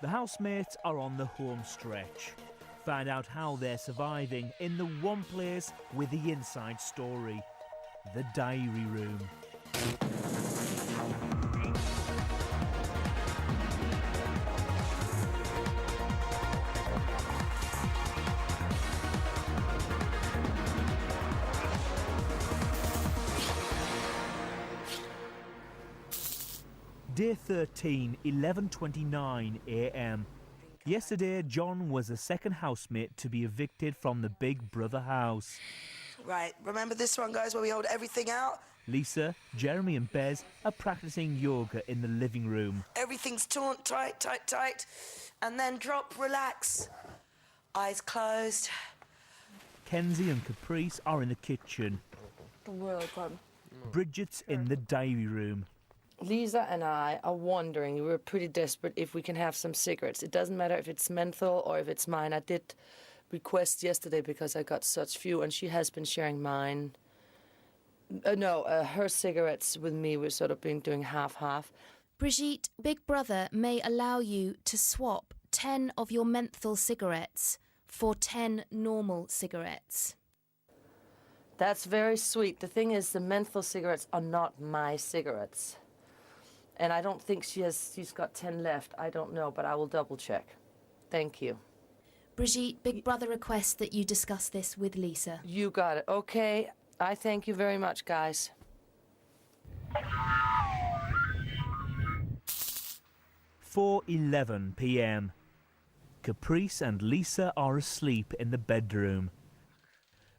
The housemates are on the home stretch. Find out how they're surviving in the one place with the inside story, the diary room. Day 13, 11:29 a.m. Yesterday, John was the second housemate to be evicted from the Big Brother house. Right, remember this one, guys, where we hold everything out? Lisa, Jeremy and Bez are practicing yoga in the living room. Everything's taut, tight, tight, tight. And then drop, relax. Eyes closed. Kenzie and Caprice are in the kitchen. Really good. Bridget's in the diary room. Lisa and I are wondering, we're pretty desperate if we can have some cigarettes. It doesn't matter if it's menthol or if it's mine. I did request yesterday because I got such few, and she has been sharing mine. Her cigarettes with me. We're sort of been doing half-half. Brigitte, Big Brother may allow you to swap 10 of your menthol cigarettes for 10 normal cigarettes. That's very sweet. The thing is, the menthol cigarettes are not my cigarettes. And I don't think she's got 10 left. I don't know, but I will double check. Thank you. Brigitte, Big Brother requests that you discuss this with Lisa. You got it. Okay. I thank you very much, guys. 4:11 p.m. Caprice and Lisa are asleep in the bedroom.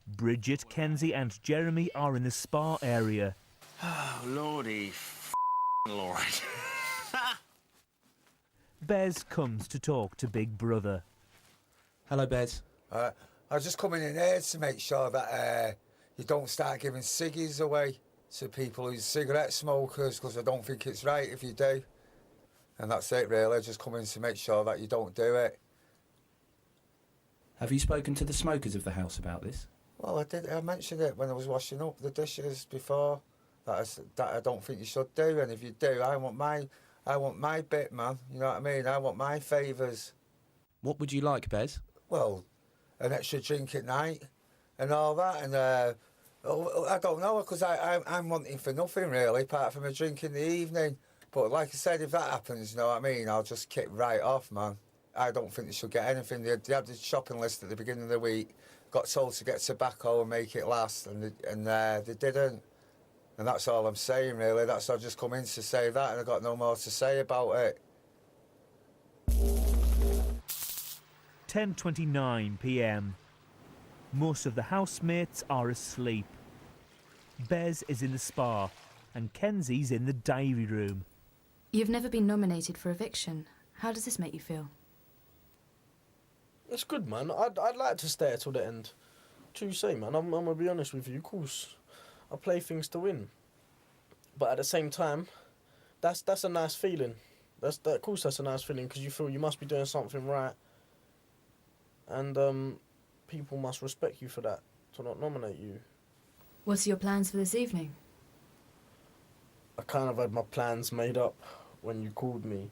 Bridget, Kenzie and Jeremy are in the spa area. Oh, Lordy Lord. Bez comes to talk to Big Brother. Hello, Bez. I was just coming in here to make sure that you don't start giving ciggies away to people who's cigarette smokers, because I don't think it's right if you do. And that's it, really. Just coming to make sure that you don't do it. Have you spoken to the smokers of the house about this? Well, I did. I mentioned it when I was washing up the dishes before. That I don't think you should do. And if you do, I want my bit, man. You know what I mean? I want my favours. What would you like, Bez? Well, an extra drink at night and all that. And I don't know, because I'm wanting for nothing really, apart from a drink in the evening. But like I said, if that happens, you know what I mean, I'll just kick right off, man. I don't think they should get anything. They had the shopping list at the beginning of the week, got told to get tobacco and make it last, and they didn't. And that's all I'm saying, really. I've just come in to say that, and I've got no more to say about it. 10:29 p.m. Most of the housemates are asleep. Bez is in the spa, and Kenzie's in the diary room. You've never been nominated for eviction. How does this make you feel? It's good, man. I'd like to stay till the end. What you say, man? I'm gonna be honest with you. Of course, I play things to win, but at the same time, that's a nice feeling. Of course, that's a nice feeling, because you feel you must be doing something right, and people must respect you for that, to not nominate you. What are your plans for this evening? I kind of had my plans made up when you called me,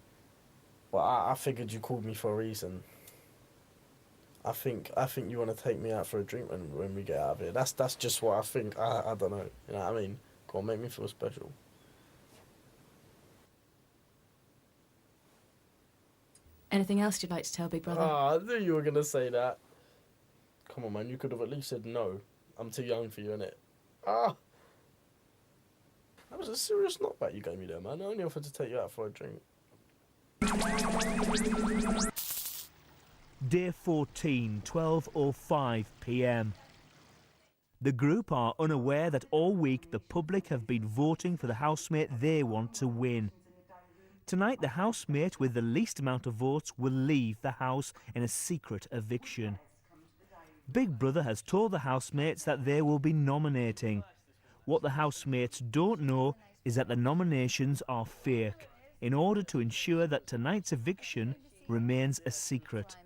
but I figured you called me for a reason. I think you want to take me out for a drink when we get out of here. That's just what I think. I don't know. You know what I mean? Go on, make me feel special. Anything else you'd like to tell Big Brother? I knew you were going to say that. Come on, man. You could have at least said no. I'm too young for you, innit? That was a serious knockback you gave me there, man. I only offered to take you out for a drink. Day 14, 12:05 p.m. The group are unaware that all week the public have been voting for the housemate they want to win. Tonight, the housemate with the least amount of votes will leave the house in a secret eviction. Big Brother has told the housemates that they will be nominating. What the housemates don't know is that the nominations are fake, in order to ensure that tonight's eviction remains a secret.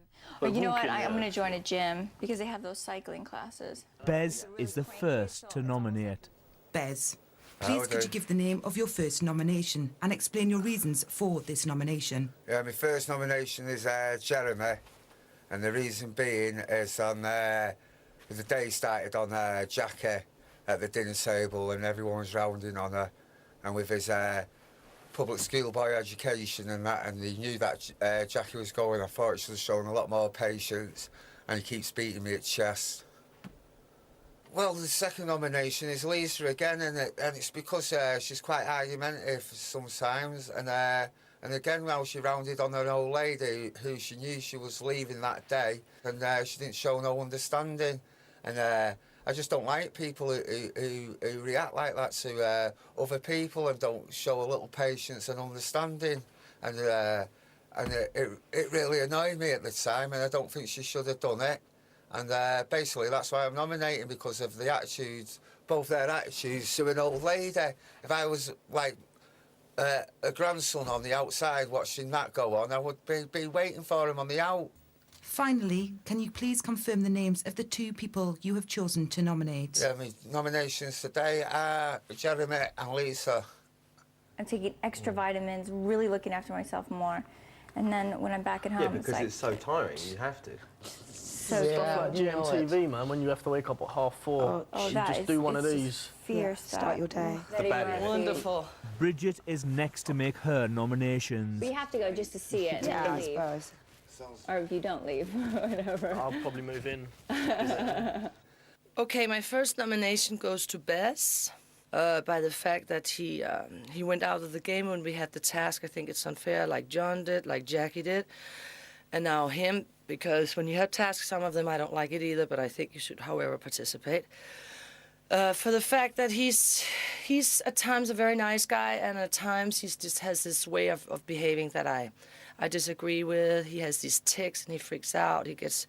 But you know what, I'm going to join a gym because they have those cycling classes. Bez is the first to nominate. Bez. Please could you give the name of your first nomination and explain your reasons for this nomination? Yeah, my first nomination is Jeremy, and the reason being is on the day started on Jackie at the dinner table, and everyone was rounding on her, and with his public schoolboy education and that, and he knew that Jackie was going. I thought she was showing a lot more patience, and he keeps beating me at chest. Well, the second nomination is Lisa again, and it's because she's quite argumentative sometimes, and again, well, she rounded on an old lady who she knew she was leaving that day, and she didn't show no understanding, and I just don't like people who react like that to other people and don't show a little patience and understanding, and it really annoyed me at the time, and I don't think she should have done it. And basically, that's why I'm nominating, because of the attitudes, both their attitudes to an old lady. If I was like a grandson on the outside watching that go on, I would be waiting for him on the out. Finally, can you please confirm the names of the 2 people you have chosen to nominate? Yeah, my nominations today are Jeremy and Lisa. I'm taking extra vitamins, really looking after myself more. And then when I'm back at home, because it's so tiring, you have to. So stuff like GMTV, man, when you have to wake up at 3:30, you just do one of these. Fear stuff. Start your day. Wonderful. Bridget is next to make her nominations. But you have to go just to see it. Yeah, I leave. suppose. Or if you don't leave, whatever. I'll probably move in. Okay, my first nomination goes to Bess. By the fact that he went out of the game when we had the task. I think it's unfair, like John did, like Jackie did, and now him, because when you have tasks, some of them I don't like it either, but I think you should, however, participate. For the fact that he's at times a very nice guy, and at times he just has this way of behaving that I disagree with. He has these tics and he freaks out. He gets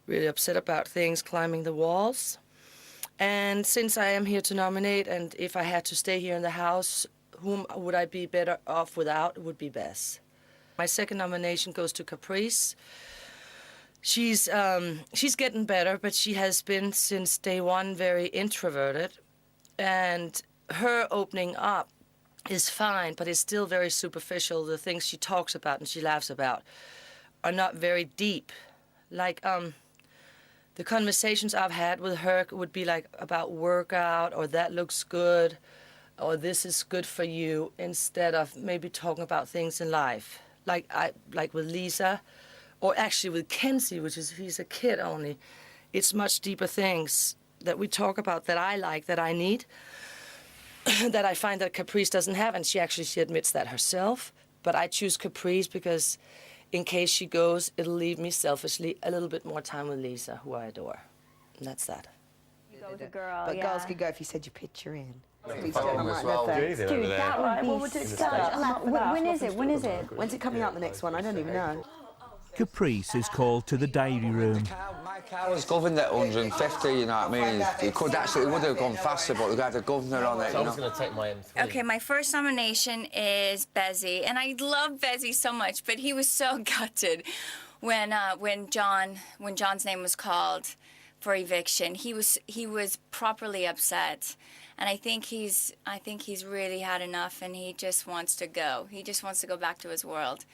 really upset about things, climbing the walls. And since I am here to nominate, and if I had to stay here in the house, whom would I be better off without? It would be Bess. My second nomination goes to Caprice. She's getting better, but she has been since day one very introverted, and her opening up is fine, but it's still very superficial. The things she talks about and she laughs about are not very deep. Like the conversations I've had with her would be like about workout, or that looks good, or this is good for you, instead of maybe talking about things in life. Like with Lisa, or actually with Kenzie, he's a kid only. It's much deeper things that we talk about that I like, that I need, that I find that Caprice doesn't have, and she admits that herself. But I choose Caprice because in case she goes, it'll leave me selfishly a little bit more time with Lisa, who I adore. And that's that. You go with a girl, But yeah. girls could go if you said your picture in. Dude, that would be such... When is it? When's it coming out, the next one? I don't even know. Caprice is called to the diary room. My car was governed at 150, you know what I mean? It would have gone faster, but we had a governor on it, So I was going to take my M3. Okay, my first nomination is Bezzy, and I love Bezzy so much, but he was so gutted when John's name was called for eviction. He was properly upset, and I think he's really had enough, and he just wants to go. He just wants to go back to his world.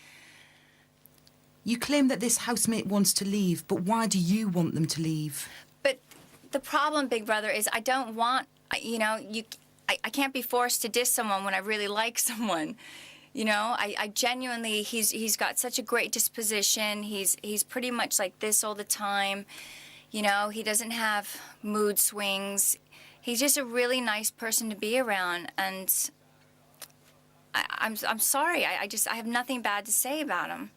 You claim that this housemate wants to leave, but why do you want them to leave? But the problem, Big Brother, is I don't want, I can't be forced to diss someone when I really like someone. You know, I genuinely, he's got such a great disposition. He's pretty much like this all the time. You know, he doesn't have mood swings. He's just a really nice person to be around, and I'm sorry. I have nothing bad to say about him.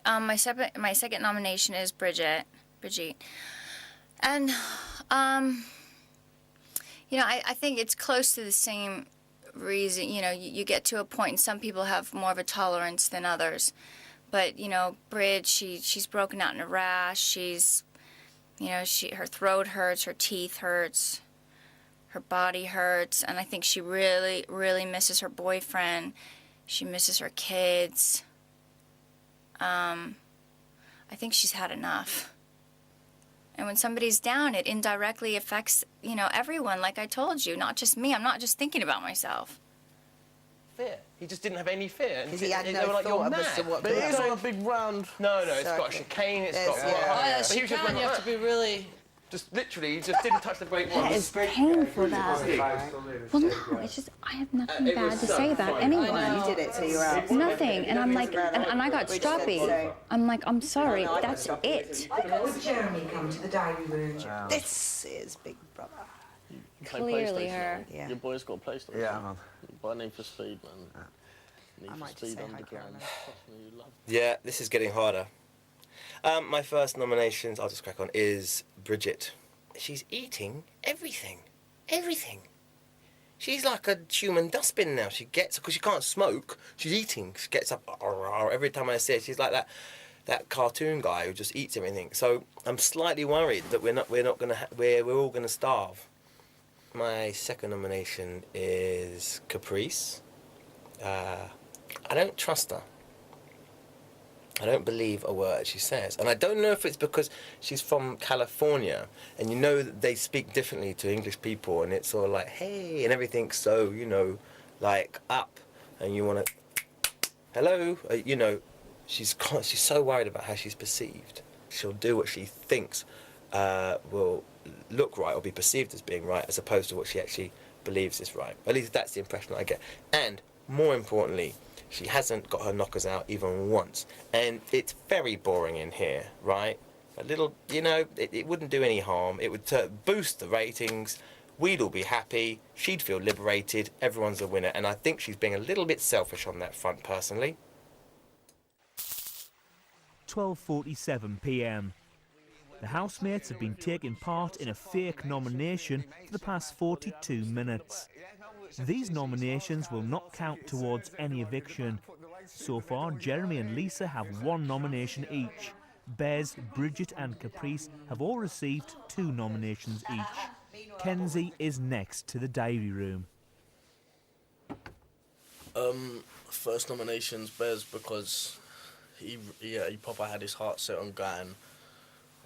My second nomination is Brigitte, and I think it's close to the same reason. You know, you get to a point, and some people have more of a tolerance than others, but Bridge, she's broken out in a rash. She's, her throat hurts, her teeth hurts, her body hurts, and I think she really, really misses her boyfriend. She misses her kids. I think she's had enough. And when somebody's down, it indirectly affects, you know, everyone, like I told you, not just me. I'm not just thinking about myself. Fear. He just didn't have any fear. Because he had they no were like, thought you're of mad. as to what But it is on a big round. No, it's circuit. got a chicane, it's There's- got... yeah. But he was just went you like have to that. be really... Just literally, he just didn't touch the brake That once. is painful, that. Well, no, it's just, I have nothing bad to say about anyone. You did it, so you're out. Nothing. And I'm like, and I got stroppy. I'm like, I'm sorry, that's it. Would Jeremy come to the diary room? This is Big Brother. Clearly her. Yeah. Your boy's got a PlayStation. Yeah, man. Buy Need for Speed, man. Need I for might just Speed say hi, Underground. Jeremy. Trust me, you love Yeah, this is getting harder. My first nominations, I'll just crack on, is Bridget. She's eating everything. Everything. She's like a human dustbin now. She gets, because she can't smoke, she's eating. She gets up, every time I see her, she's like that cartoon guy who just eats everything. So I'm slightly worried that we're all gonna starve. My second nomination is Caprice. I don't trust her. I don't believe a word she says. And I don't know if it's because she's from California and you know that they speak differently to English people and it's all like, hey, and everything's so, you know, like up and you want to, hello, you know, she's so worried about how she's perceived. She'll do what she thinks will look right or be perceived as being right as opposed to what she actually believes is right. At least that's the impression I get. And more importantly, she hasn't got her knockers out even once. And it's very boring in here, right? A little, you know, it wouldn't do any harm. It would boost the ratings. We'd all be happy. She'd feel liberated. Everyone's a winner. And I think she's being a little bit selfish on that front, personally. 12:47 p.m. The housemates have been taking part in a fake nomination for the past 42 minutes. These nominations will not count towards any eviction. So far, Jeremy and Lisa have one nomination each. Bez, Bridget and Caprice have all received 2 nominations each. Kenzie is next to the diary room. First nomination's Bez because he proper had his heart set on going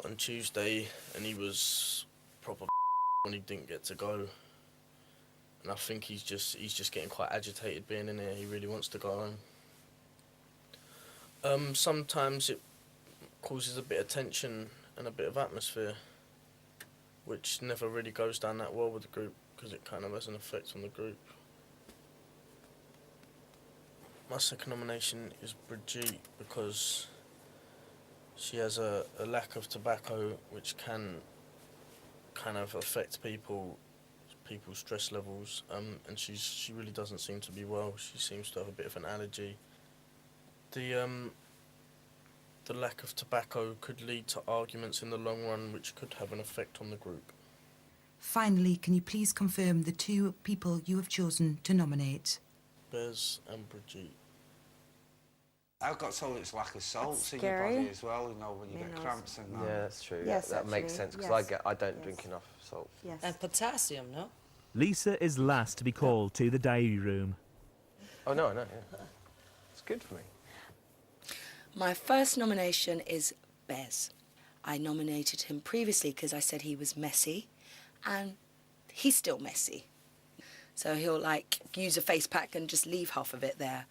on Tuesday and he was proper when he didn't get to go. And I think he's just getting quite agitated being in here. He really wants to go home. Sometimes it causes a bit of tension and a bit of atmosphere, which never really goes down that well with the group because it kind of has an effect on the group. My second nomination is Brigitte because she has a lack of tobacco which can kind of affect people's stress levels, and she really doesn't seem to be well. She seems to have a bit of an allergy. The lack of tobacco could lead to arguments in the long run which could have an effect on the group. Finally, can you please confirm the 2 people you have chosen to nominate? Bez and Brigitte. I've got told it's lack of salts in your Scary. body as well, you know, when you get cramps and that. Yeah, that's true. Yes, that makes actually, sense because yes. I don't drink enough salt. Yes. And potassium, no? Lisa is last to be called to the diary room. Oh no, yeah. It's good for me. My first nomination is Bez. I nominated him previously because I said he was messy, and he's still messy. So he'll like use a face pack and just leave half of it there,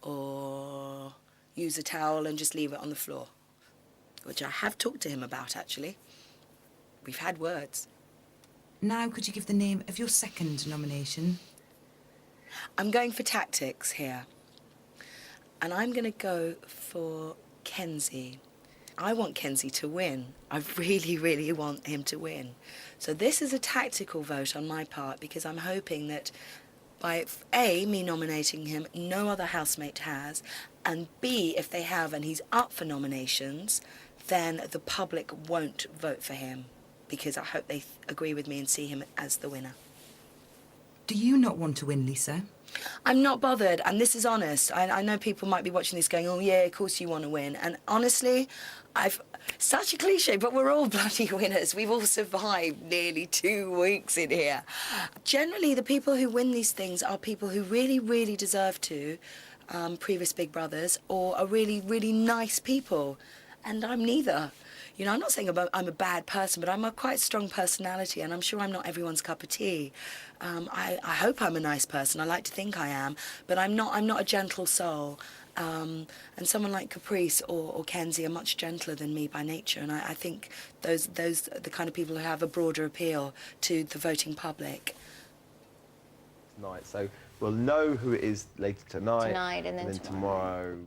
or use a towel and just leave it on the floor, which I have talked to him about actually. We've had words. Now, could you give the name of your second nomination? I'm going for tactics here. And I'm going to go for Kenzie. I want Kenzie to win. I really, really want him to win. So this is a tactical vote on my part because I'm hoping that by A, me nominating him, no other housemate has, and B, if they have and he's up for nominations, then the public won't vote for him because I hope they agree with me and see him as the winner. Do you not want to win, Lisa? I'm not bothered, and this is honest. I know people might be watching this going, oh yeah, of course you want to win. And honestly, such a cliche, but we're all bloody winners. We've all survived nearly 2 weeks in here. Generally, the people who win these things are people who really, really deserve to, previous Big Brothers, or are really, really nice people. And I'm neither. You know, I'm not saying I'm a bad person, but I'm a quite strong personality, and I'm sure I'm not everyone's cup of tea. I hope I'm a nice person. I like to think I am, but I'm not a gentle soul. And someone like Caprice or Kenzie are much gentler than me by nature, and I think those are the kind of people who have a broader appeal to the voting public. Tonight, so we'll know who it is later tonight. Tonight and then tomorrow.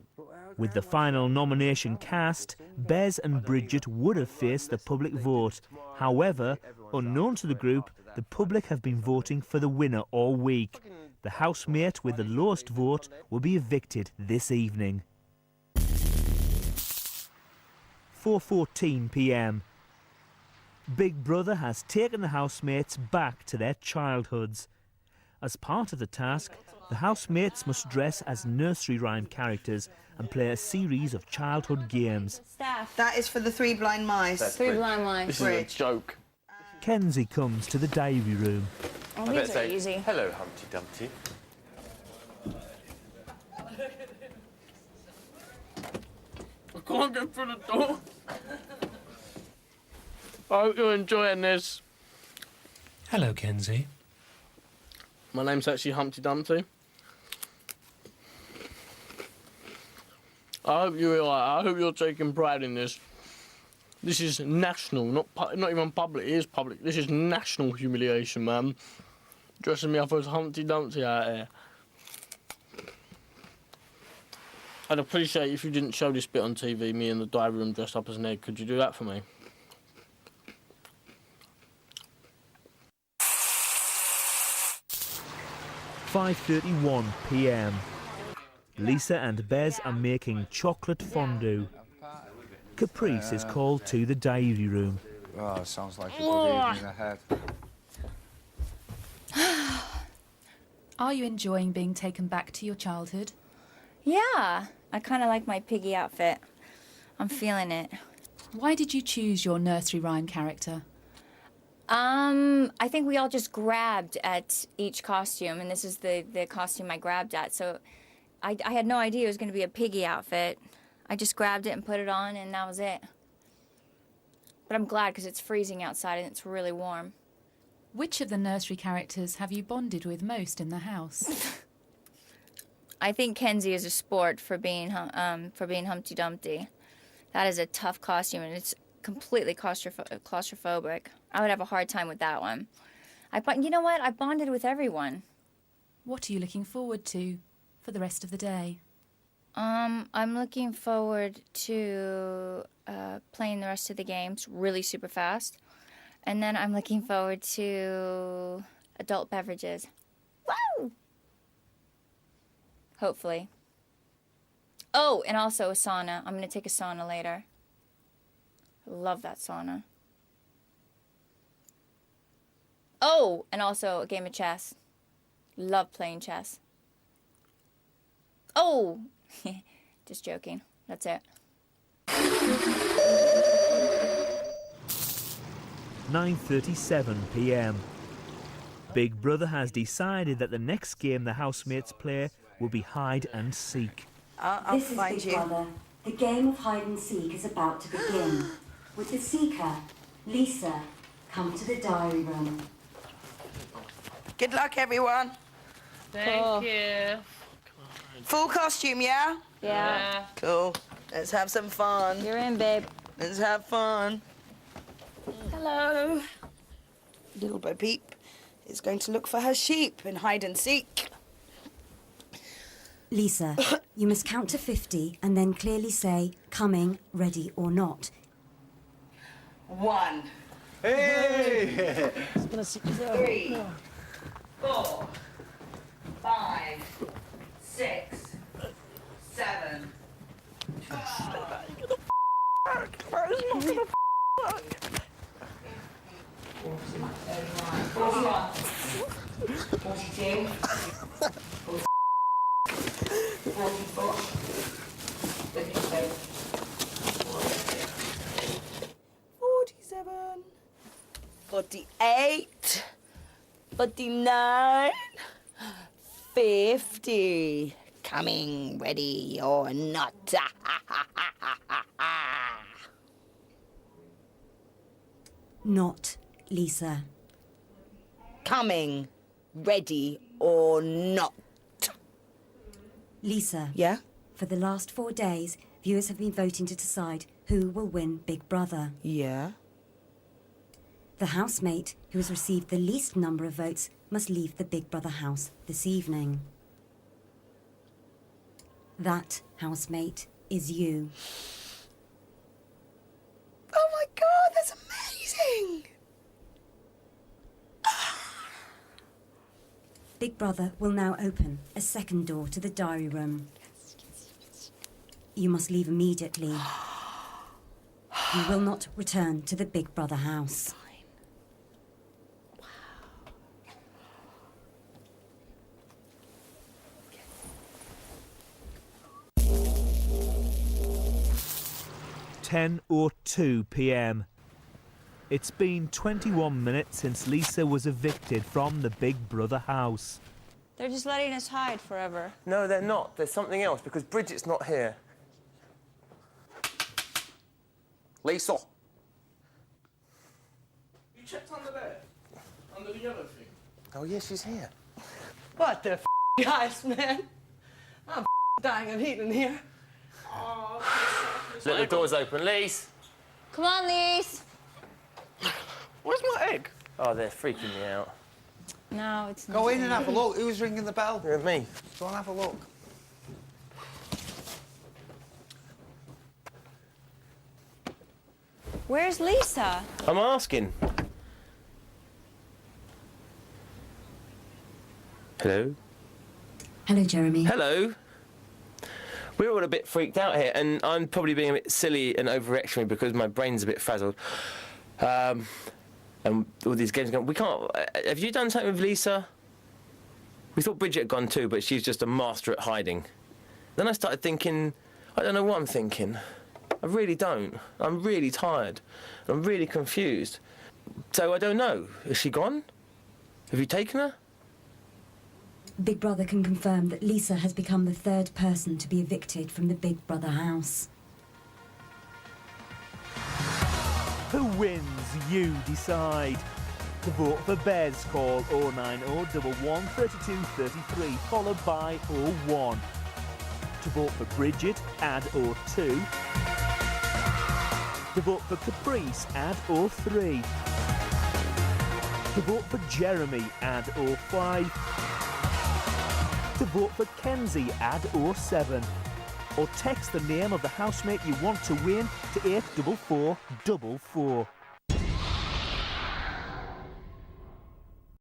With the final nomination cast, Bez and Bridget would have faced the public vote. However, unknown to the group, the public have been voting for the winner all week. The housemate with the lowest vote will be evicted this evening. 4:14 p.m. Big Brother has taken the housemates back to their childhoods. As part of the task, the housemates must dress as nursery rhyme characters and play a series of childhood games. That is for the three blind mice. Three blind mice. This is a joke. Kenzie comes to the diary room. Oh, I these better are say, easy. hello, Humpty Dumpty. I can't get through the door. I hope you're enjoying this. Hello, Kenzie. My name's actually Humpty Dumpty. I hope you're taking pride in this. This is national, not even public. It is public. This is national humiliation, man. Dressing me up as Humpty Dumpty out here. I'd appreciate if you didn't show this bit on TV, me in the diary room dressed up as an egg. Could you do that for me? "5:31 p.m. Lisa and Bez are making chocolate fondue. Caprice is called to the diary room. Oh, sounds like a good evening ahead. Are you enjoying being taken back to your childhood? Yeah, I kind of like my piggy outfit. I'm feeling it. Why did you choose your nursery rhyme character? I think we all just grabbed at each costume, and this is the costume I grabbed at. So I had no idea it was going to be a piggy outfit. I just grabbed it and put it on, and that was it. But I'm glad because it's freezing outside and it's really warm. Which of the nursery characters have you bonded with most in the house? I think Kenzie is a sport for being Humpty Dumpty. That is a tough costume, and it's completely claustrophobic. I would have a hard time with that one. But you know what? I bonded with everyone. What are you looking forward to for the rest of the day? I'm looking forward to playing the rest of the games really super fast. And then I'm looking forward to adult beverages. Woo! Hopefully. Oh, and also a sauna. I'm going to take a sauna later. I love that sauna. Oh, and also a game of chess. Love playing chess. Oh! Just joking. That's it. 9:37 p.m. Big Brother has decided that the next game the housemates play will be hide and seek. I'll find you. Brother. The game of hide and seek is about to begin. With the seeker, Lisa, come to the diary room. Good luck, everyone. Thank you. Full costume, yeah? Yeah. Cool. Let's have some fun. You're in, babe. Let's have fun. Hello. Little Bo Peep is going to look for her sheep in hide and seek. Lisa, you must count to 50 and then clearly say, coming, ready or not. 1. Hey! 3, 4, 5, 6, 7. Forty-seven, 48, 49, 50. Coming, ready or not. not Lisa. Coming, ready or not. Lisa. Yeah? For the last 4 days, viewers have been voting to decide who will win Big Brother. Yeah? The housemate who has received the least number of votes must leave the Big Brother house this evening. That housemate is you. Oh my God, that's amazing! Big Brother will now open a second door to the diary room. You must leave immediately. You will not return to the Big Brother house. Wow. 10:02 p.m. It's been 21 minutes since Lisa was evicted from the Big Brother house. They're just letting us hide forever. No, they're not. There's something else, because Bridget's not here. Lisa! You checked under there? Under the yellow thing? Oh, yeah, she's here. What the guys, man? I'm dying of heat in here. Oh, Look, the door's open. Lise! Come on, Lise. where's my egg? Oh, they're freaking me out. No, it's not. Go in and have a look. Who's ringing the bell? Me. Go and have a look. Where's Lisa? I'm asking. Hello? Hello, Jeremy. Hello? We're all a bit freaked out here, and I'm probably being a bit silly and overreactionary because my brain's a bit frazzled. And all these games going, we can't... have you done something with Lisa? We thought Bridget had gone too, but she's just a master at hiding. Then I started thinking, I don't know what I'm thinking. I really don't. I'm really tired. I'm really confused. So I don't know. Is she gone? Have you taken her? Big Brother can confirm that Lisa has become the third person to be evicted from the Big Brother house. Who wins? You decide. To vote for Bez, call 090 11 32 33, followed by 01. To vote for Bridget, add 02. To vote for Caprice, add 03. To vote for Jeremy, add 05. To vote for Kenzie, add 07. Or text the name of the housemate you want to win to 84444.